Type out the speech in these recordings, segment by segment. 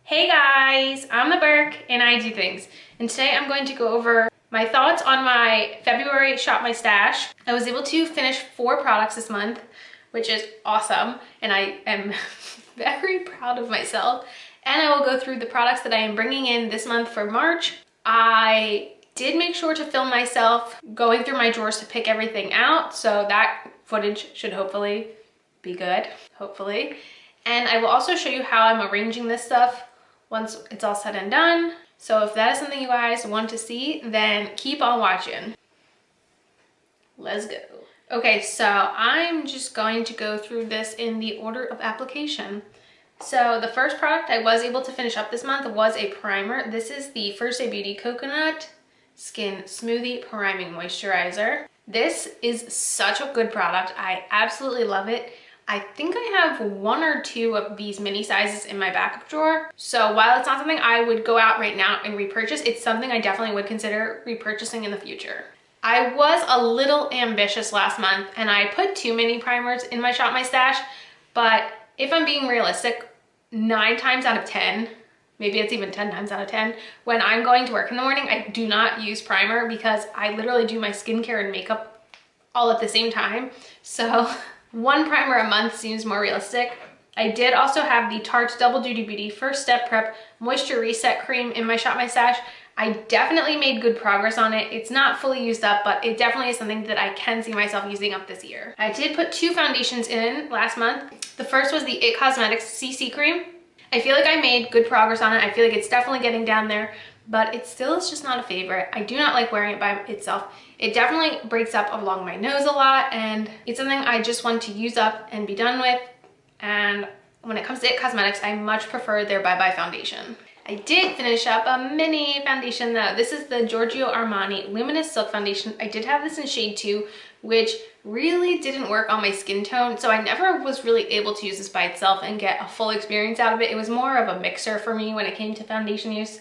Hey guys, I'm the Burke and I do things. And today I'm going to go over my thoughts on my February Shop My Stash. I was able to finish 4 products this month, which is awesome. And I am very proud of myself. And I will go through the products that I am bringing in this month for March. I did make sure to film myself going through my drawers to pick everything out. So that footage should hopefully be good, hopefully. And I will also show you how I'm arranging this stuff once it's all said and done. So if that is something you guys want to see, then keep on watching. Let's go. Okay, so I'm just going to go through this in the order of application. So the first product I was able to finish up this month was a primer. This is the First Aid Beauty Coconut Skin Smoothie Priming Moisturizer. This is such a good product. I absolutely love it. I think I have 1 or 2 of these mini sizes in my backup drawer. So while it's not something I would go out right now and repurchase, it's something I definitely would consider repurchasing in the future. I was a little ambitious last month and I put 2 mini primers in my Shop My Stash, but if I'm being realistic, 9 times out of 10, maybe it's even 10 times out of 10, when I'm going to work in the morning, I do not use primer because I literally do my skincare and makeup all at the same time. So 1 primer a month seems more realistic. I did also have the Tarte Double Duty Beauty First Step Prep Moisture Reset Cream in my Shop My Stash. I definitely made good progress on it. It's not fully used up, but it definitely is something that I can see myself using up this year. I did put 2 foundations in last month. The first was the itCosmetics CC Cream. I feel like I made good progress on it. I feel like it's definitely getting down there, but it still is just not a favorite. I do not like wearing it by itself. It definitely breaks up along my nose a lot, and it's something I just want to use up and be done with. And when it comes to itCosmetics, I much prefer their Bye Bye foundation. I did finish up a mini foundation though. This is the Giorgio Armani Luminous Silk Foundation. I did have this in shade 2, which really didn't work on my skin tone, so I never was really able to use this by itself and get a full experience out of it. It was more of a mixer for me when it came to foundation use.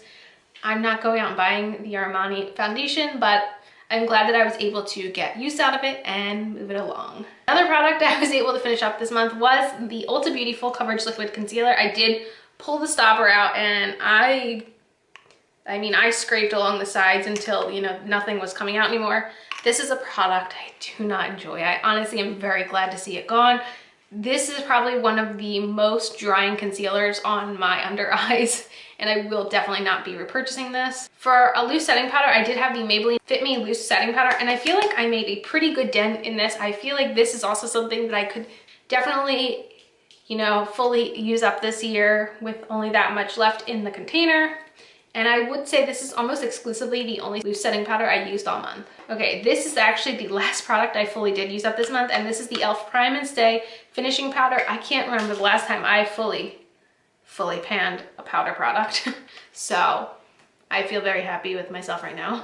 I'm not going out and buying the Armani foundation, but I'm glad that I was able to get use out of it and move it along. Another product I was able to finish up this month was the Ulta Beauty Full Coverage Liquid Concealer. I did pull the stopper out and I scraped along the sides until, you know, nothing was coming out anymore. This is a product I do not enjoy. I honestly am very glad to see it gone. This is probably one of the most drying concealers on my under eyes, and I will definitely not be repurchasing this. For a loose setting powder, I did have the Maybelline Fit Me Loose Setting Powder, and I feel like I made a pretty good dent in this. I feel like this is also something that I could definitely, you know, fully use up this year with only that much left in the container. And I would say this is almost exclusively the only loose setting powder I used all month. Okay, this is actually the last product I fully did use up this month, and this is the e.l.f. Prime and Stay Finishing Powder. I can't remember the last time I fully panned a powder product. So I feel very happy with myself right now.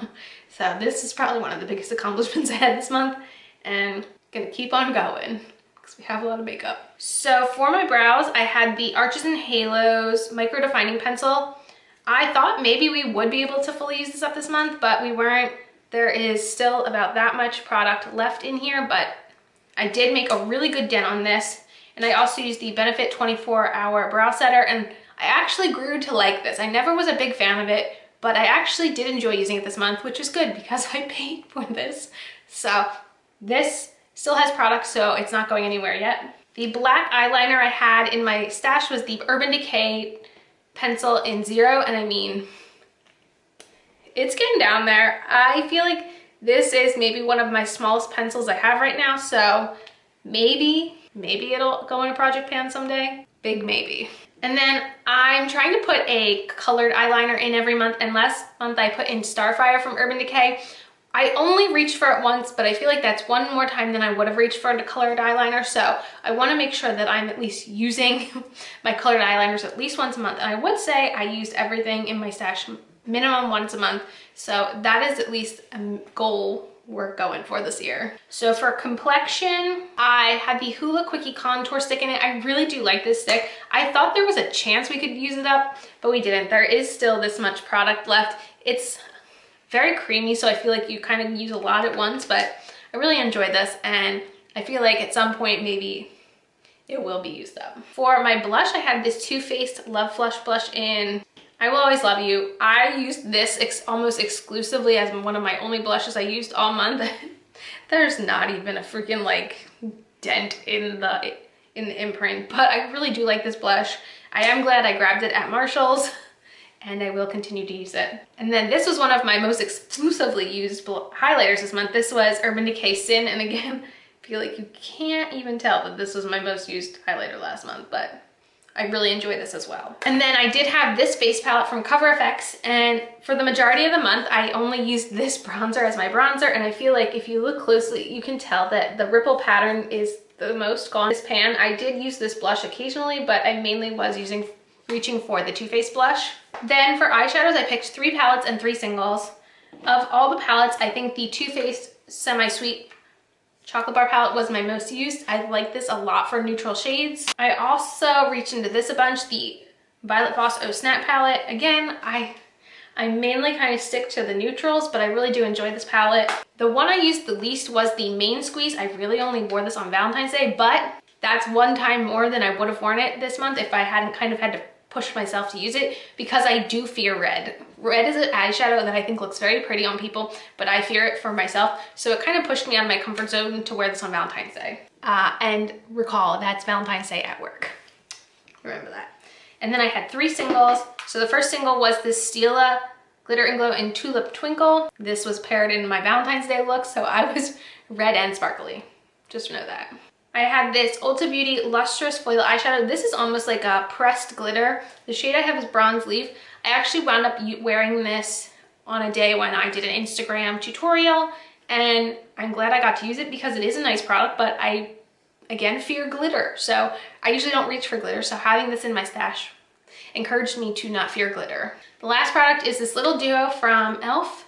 So this is probably one of the biggest accomplishments I had this month, and gonna keep on going because we have a lot of makeup. So for my brows, I had the Arches and Halos Micro Defining Pencil. I thought maybe we would be able to fully use this up this month, but we weren't. There is still about that much product left in here, but I did make a really good dent on this. And I also used the Benefit 24-Hour Brow Setter, and I actually grew to like this. I never was a big fan of it, but I actually did enjoy using it this month, which is good because I paid for this. So this still has product, so it's not going anywhere yet. The black eyeliner I had in my stash was the Urban Decay pencil in 0, and I mean, it's getting down there. I feel like this is maybe one of my smallest pencils I have right now, so maybe it'll go in a project pan someday. Big maybe. And then I'm trying to put a colored eyeliner in every month, and last month I put in Starfire from Urban Decay. I only reached for it once, but I feel like that's one more time than I would have reached for a colored eyeliner. So I want to make sure that I'm at least using my colored eyeliners at least once a month. And I would say I used everything in my stash minimum once a month. So that is at least a goal we're going for this year. So for complexion, I had the Hoola Quickie Contour Stick in it. I really do like this stick. I thought there was a chance we could use it up, but we didn't. There is still this much product left. It's very creamy, so I feel like you kind of use a lot at once, but I really enjoyed this, and I feel like at some point maybe it will be used up. For my blush, I had this Too Faced Love Flush blush in I Will Always Love You. I used this almost exclusively as one of my only blushes I used all month. There's not even a freaking like dent in the imprint, but I really do like this blush. I am glad I grabbed it at Marshall's, and I will continue to use it. And then this was one of my most exclusively used highlighters this month. This was Urban Decay Sin, and again, I feel like you can't even tell that this was my most used highlighter last month, but I really enjoy this as well. And then I did have this face palette from Cover FX, and for the majority of the month, I only used this bronzer as my bronzer, and I feel like if you look closely, you can tell that the ripple pattern is the most gone. This pan, I did use this blush occasionally, but I mainly was reaching for the Too Faced blush. Then for eyeshadows, I picked 3 palettes and 3 singles. Of all the palettes, I think the Too Faced Semi-Sweet Chocolate Bar palette was my most used. I like this a lot for neutral shades. I also reached into this a bunch, the Violet Voss Oh Snap palette. Again, I mainly kind of stick to the neutrals, but I really do enjoy this palette. The one I used the least was the Main Squeeze. I really only wore this on Valentine's Day, but that's one time more than I would have worn it this month if I hadn't kind of had to push myself to use it, because I do fear red. Red is an eyeshadow that I think looks very pretty on people, but I fear it for myself. So it kind of pushed me out of my comfort zone to wear this on Valentine's Day. And recall, that's Valentine's Day at work. Remember that. And then I had 3 singles. So the first single was this Stila Glitter and Glow in Tulip Twinkle. This was paired in my Valentine's Day look, so I was red and sparkly. Just know that. I had this Ulta Beauty Lustrous Foil Eyeshadow. This is almost like a pressed glitter. The shade I have is Bronze Leaf. I actually wound up wearing this on a day when I did an Instagram tutorial, and I'm glad I got to use it because it is a nice product, but I, again, fear glitter. So I usually don't reach for glitter, so having this in my stash encouraged me to not fear glitter. The last product is this little duo from e.l.f.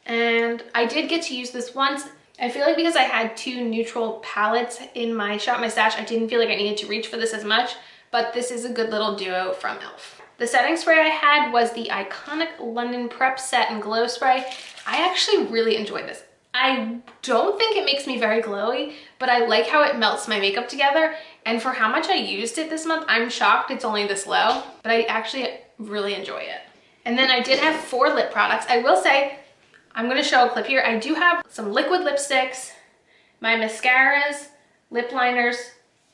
and I did get to use this once. I feel like because I had 2 neutral palettes in my Shop My Stash, I didn't feel like I needed to reach for this as much, but this is a good little duo from e.l.f. The setting spray I had was the iconic London Prep Set and Glow Spray. I actually really enjoyed this. I don't think it makes me very glowy, but I like how it melts my makeup together, and for how much I used it this month, I'm shocked it's only this low, but I actually really enjoy it. And then I did have 4 lip products. I will say, I'm going to show a clip here. I do have some liquid lipsticks, my mascaras, lip liners,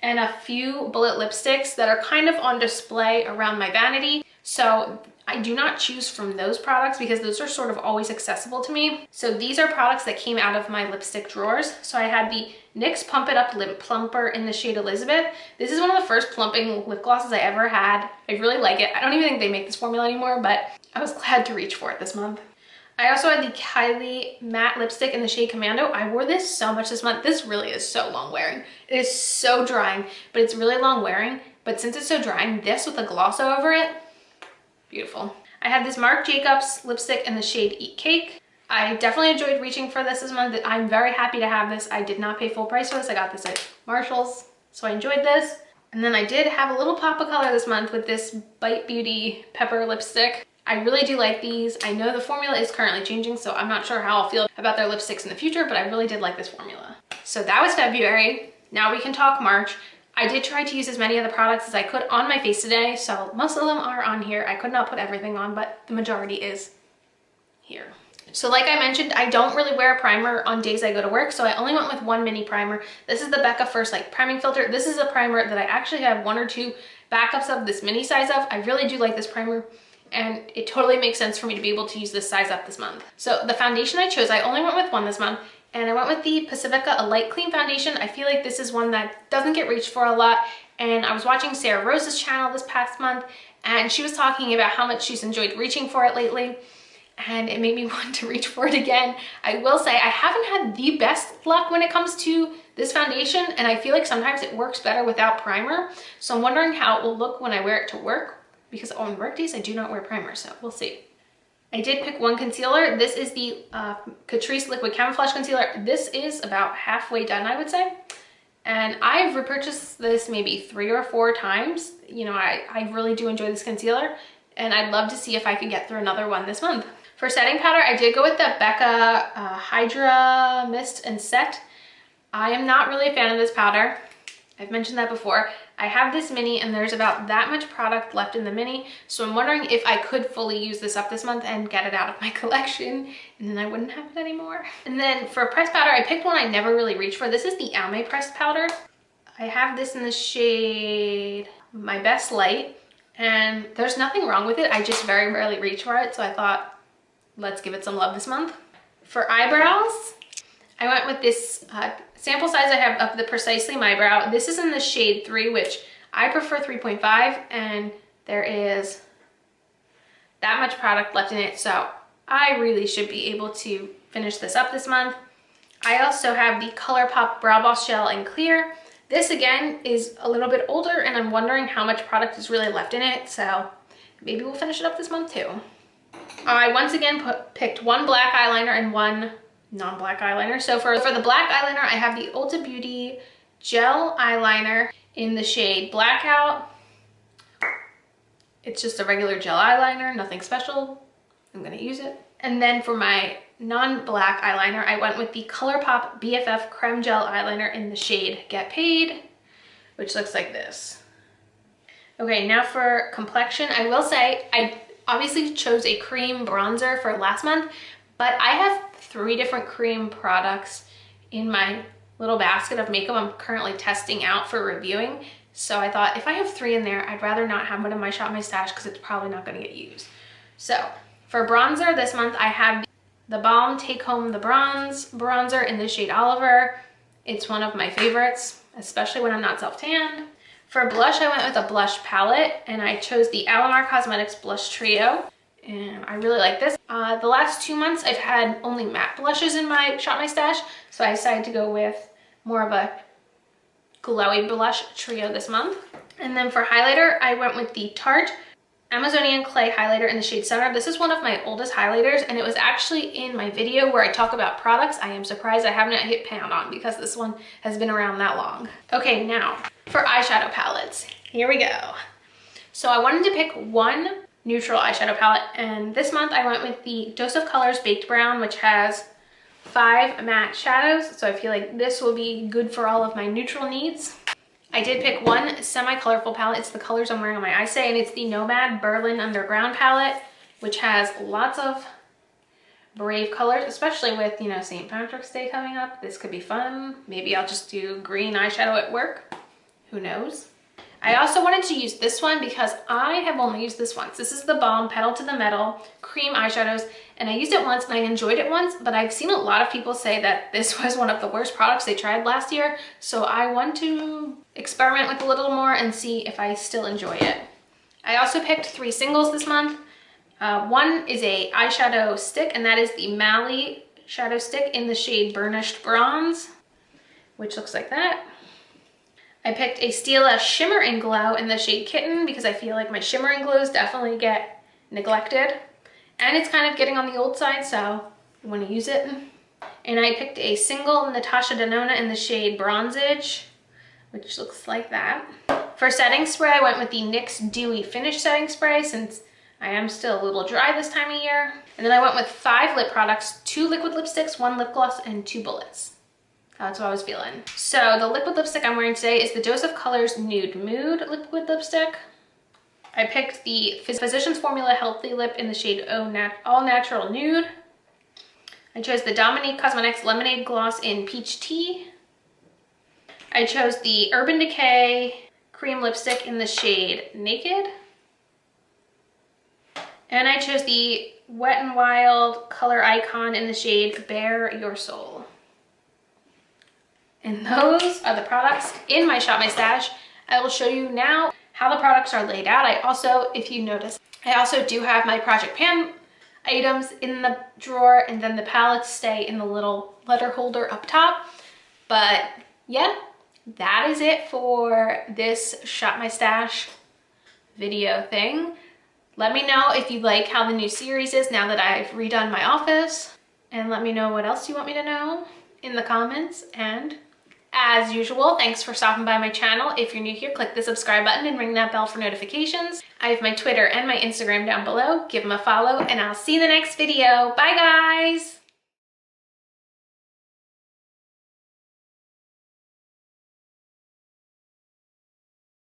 and a few bullet lipsticks that are kind of on display around my vanity. So I do not choose from those products because those are sort of always accessible to me. So these are products that came out of my lipstick drawers. So I had the NYX Pump It Up Lip Plumper in the shade Elizabeth. This is one of the first plumping lip glosses I ever had. I really like it. I don't even think they make this formula anymore, but I was glad to reach for it this month. I also had the Kylie matte lipstick in the shade Commando. I wore this so much this month. This really is so long wearing. It is so drying, but it's really long wearing. But since it's so drying, this with a gloss over it, beautiful. I had this Marc Jacobs lipstick in the shade Eat Cake. I definitely enjoyed reaching for this month. I'm very happy to have this. I did not pay full price for this. I got this at Marshall's, so I enjoyed this. And then I did have a little pop of color this month with this Bite Beauty Pepper lipstick. I really do like these. I know the formula is currently changing, so I'm not sure how I'll feel about their lipsticks in the future, but I really did like this formula. So that was February. Now we can talk March. I did try to use as many of the products as I could on my face today, so most of them are on here. I could not put everything on, but the majority is here. So like I mentioned, I don't really wear a primer on days I go to work, so I only went with 1 mini primer. This is the Becca First Light Priming Filter. This is a primer that I actually have 1 or 2 backups of this mini size of. I really do like this primer, and it totally makes sense for me to be able to use this size up this month. So the foundation I chose, I only went with 1 this month, and I went with the Pacifica A Light Clean Foundation. I feel like this is one that doesn't get reached for a lot, and I was watching Sarah Rose's channel this past month, and she was talking about how much she's enjoyed reaching for it lately, and it made me want to reach for it again. I will say I haven't had the best luck when it comes to this foundation, and I feel like sometimes it works better without primer, so I'm wondering how it will look when I wear it to work, because on work days I do not wear primer, so we'll see. I did pick 1 concealer. This is the Catrice Liquid Camouflage Concealer. This is about halfway done, I would say. And I've repurchased this maybe 3 or 4 times. You know, I really do enjoy this concealer, and I'd love to see if I could get through another one this month. For setting powder, I did go with the Becca Hydra Mist and Set. I am not really a fan of this powder. I've mentioned that before. I have this mini and there's about that much product left in the mini. So I'm wondering if I could fully use this up this month and get it out of my collection, and then I wouldn't have it anymore. And then for pressed powder, I picked one I never really reached for. This is the Amuse pressed powder. I have this in the shade My Best Light, and there's nothing wrong with it. I just very rarely reach for it. So I thought, let's give it some love this month. For eyebrows, I went with this sample size I have of the Precisely My Brow. This is in the shade 3, which I prefer 3.5, and there is that much product left in it, so I really should be able to finish this up this month. I also have the ColourPop Brow Boss Gel in Clear. This again is a little bit older, and I'm wondering how much product is really left in it, so maybe we'll finish it up this month too. I once again picked one black eyeliner and one non-black eyeliner. So for the black eyeliner, I have the Ulta Beauty Gel Eyeliner in the shade Blackout. It's just a regular gel eyeliner, nothing special. I'm gonna use it. And then for my non-black eyeliner, I went with the ColourPop BFF Creme Gel Eyeliner in the shade Get Paid, which looks like this. Okay, now for complexion, I will say I obviously chose a cream bronzer for last month, but I have 3 different cream products in my little basket of makeup I'm currently testing out for reviewing. So I thought if I have 3 in there, I'd rather not have one in my Shop My Stash because it's probably not going to get used. So for bronzer this month, I have the Balm Take Home the Bronze bronzer in the shade Oliver. It's one of my favorites, especially when I'm not self-tanned. For blush, I went with a blush palette, and I chose the itCosmetics Blush Trio. And I really like this. The last 2 months I've had only matte blushes in my Shop My Stash, so I decided to go with more of a glowy blush trio this month. And then for highlighter, I went with the Tarte Amazonian Clay highlighter in the shade Center. This is one of my oldest highlighters, and it was actually in my video where I talk about products I am surprised I haven't hit pan on, because this one has been around that long. Okay, now for eyeshadow palettes, here we go. So I wanted to pick one neutral eyeshadow palette, and this month I went with the Dose of Colors Baked Brown, which has 5 matte shadows, so I feel like this will be good for all of my neutral needs. I did pick one semi-colorful palette. It's the colors I'm wearing on my eye today, and it's the Nomad Berlin Underground palette, which has lots of brave colors, especially with, you know, St. Patrick's Day coming up. This could be fun. Maybe I'll just do green eyeshadow at work. Who knows? I also wanted to use this one because I have only used this once. This is the Balm Pedal to the Metal cream eyeshadows, and I used it once and I enjoyed it once, but I've seen a lot of people say that this was one of the worst products they tried last year, so I want to experiment with a little more and see if I still enjoy it. I also picked 3 singles this month. One is a eyeshadow stick, and that is the Mally shadow stick in the shade Burnished Bronze, which looks like that. I picked a Stila Shimmer and Glow in the shade Kitten because I feel like my shimmer and glows definitely get neglected. And it's kind of getting on the old side, so I want to use it. And I picked a single Natasha Denona in the shade Bronzage, which looks like that. For setting spray, I went with the NYX Dewy Finish Setting Spray since I am still a little dry this time of year. And then I went with 5 lip products, 2 liquid lipsticks, 1 lip gloss, and 2 bullets. That's what I was feeling. So the liquid lipstick I'm wearing today is the Dose of Colors Nude Mood liquid lipstick. I picked the Physicians Formula Healthy Lip in the shade All Natural Nude. I chose the Dominique Cosmetics Lemonade Gloss in Peach Tea. I chose the Urban Decay Cream Lipstick in the shade Naked. And I chose the Wet n Wild Color Icon in the shade Bare Your Soul. And those are the products in my Shop My Stash. I will show you now how the products are laid out. I also, if you notice, I also do have my Project Pan items in the drawer, and then the palettes stay in the little letter holder up top. But yeah, that is it for this Shop My Stash video thing. Let me know if you like how the new series is now that I've redone my office, and let me know what else you want me to know in the comments. And as usual, thanks for stopping by my channel. If you're new here, click the subscribe button and ring that bell for notifications. I have my Twitter and my Instagram down below. Give them a follow, and I'll see you in the next video. Bye, guys!